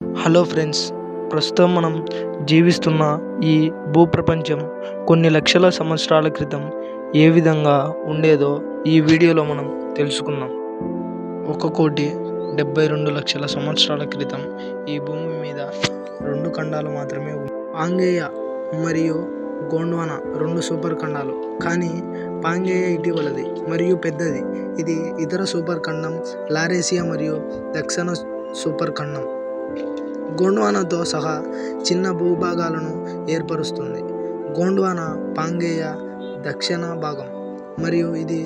Hello friends, ప్రస్తుతం మనం జీవిస్తున్న ఈ భూప్రపంచం కొన్ని లక్షల సంవత్సరాల క్రితం ఏ విధంగా ఉండేదో ఈ వీడియోలో మనం తెలుసుకుందాం. 1,72,00,000 సంవత్సరాల క్రితం ఈ భూమి మీద 2 ఖండాలు మాత్రమే ఉన్నాయి. పాంగేయ మరియు గోండ్వానా 2 సూపర్ ఖండాలు. కానీ పాంగేయ ఇటీవలది మరియు పెద్దది. ఇది ఇతర సూపర్ ఖండం లారేసియా మరియు దక్షిణ సూపర్ ఖండం గోండ్వానాతో సహా చిన్న భూభాగాలను ఏర్పరుస్తుంది. గోండ్వానా పాంగేయ దక్షిణ భాగం మరియు ఇది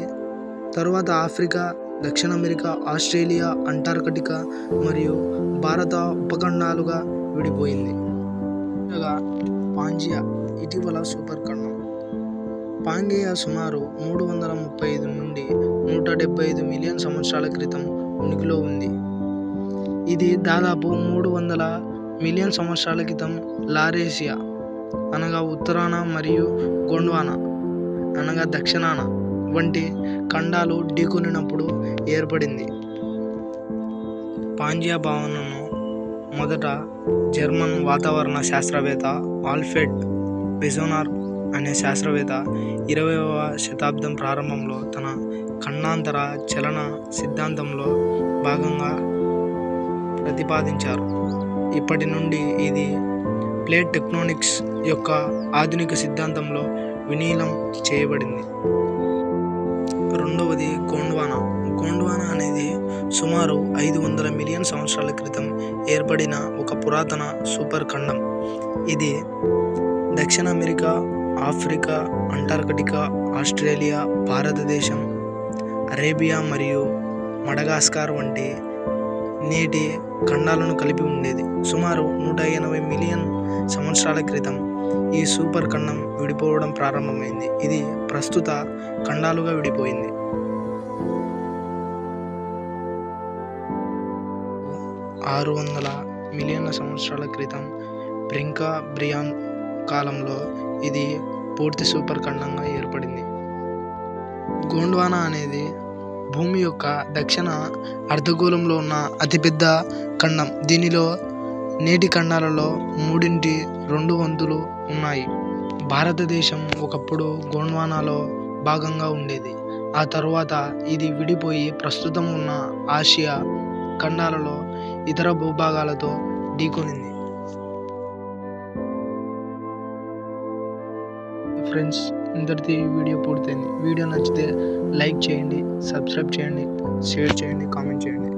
తరువాత ఆఫ్రికా, దక్షిణ అమెరికా, ఆస్ట్రేలియా, అంటార్కిటికా మరియు భారత ఉపఖండాలుగా విడిపోయింది. పాంజియా ఇటీవల సూపర్ ఖండం. పాంగేయ సుమారు 335 నుండి 175 మిలియన్ సంవత్సరాల క్రితం ఉనికిలో ఉంది. ఇది దాదాపు 300 మిలియన్ సంవత్సరాల క్రితం లారేసియా అనగా ఉత్తరాన మరియు గోండ్వానా అనగా దక్షిణాన వంటి ఖండాలు ఢీకొనినప్పుడు ఏర్పడింది. పాంజియా భావనను మొదట జర్మన్ వాతావరణ శాస్త్రవేత్త ఆల్ఫ్రెడ్ వెజెనర్ అనే శాస్త్రవేత్త 20వ శతాబ్దం ప్రారంభంలో తన ఖండాంతర చలన సిద్ధాంతంలో భాగంగా ప్రతిపాదించారు. ఇప్పటి నుండి ఇది ప్లేట్ టెక్టోనిక్స్ యొక్క ఆధునిక సిద్ధాంతంలో విలీనం చేయబడింది. రెండవది గోండ్వానా. గోండ్వానా అనేది సుమారు 500 మిలియన్ సంవత్సరాల క్రితం ఏర్పడిన ఒక పురాతన సూపర్ ఖండం. ఇది దక్షిణ అమెరికా, ఆఫ్రికా, అంటార్కిటికా, ఆస్ట్రేలియా, భారతదేశం, అరేబియా మరియు మడగాస్కర్ వంటి నేటి ఖండాలను కలిపి ఉండేది. సుమారు 180 మిలియన్ సంవత్సరాల క్రితం ఈ సూపర్ ఖండం విడిపోవడం ప్రారంభమైంది. ఇది ప్రస్తుత ఖండాలుగా విడిపోయింది. 600 మిలియన్ల సంవత్సరాల క్రితం ప్రీకాంబ్రియన్ కాలంలో ఇది పూర్తి సూపర్ ఖండంగా ఏర్పడింది. గోండ్వానా అనేది భూమి యొక్క దక్షిణ అర్ధగోళంలో ఉన్న అతిపెద్ద ఖండం. దీనిలో నేటి ఖండాలలో 3/2 వంతులు ఉన్నాయి. భారతదేశం ఒకప్పుడు గోండ్వానాలో భాగంగా ఉండేది. ఆ తరువాత ఇది విడిపోయి ప్రస్తుతం ఉన్న ఆసియా ఖండాలలో ఇతర భూభాగాలతో ఢీకొనింది. ఫ్రెండ్స్, ఇంతటితో ఈ వీడియో పూర్తయింది. వీడియో నచ్చితే లైక్ చేయండి, సబ్స్క్రైబ్ చేయండి, షేర్ చేయండి, కామెంట్ చేయండి.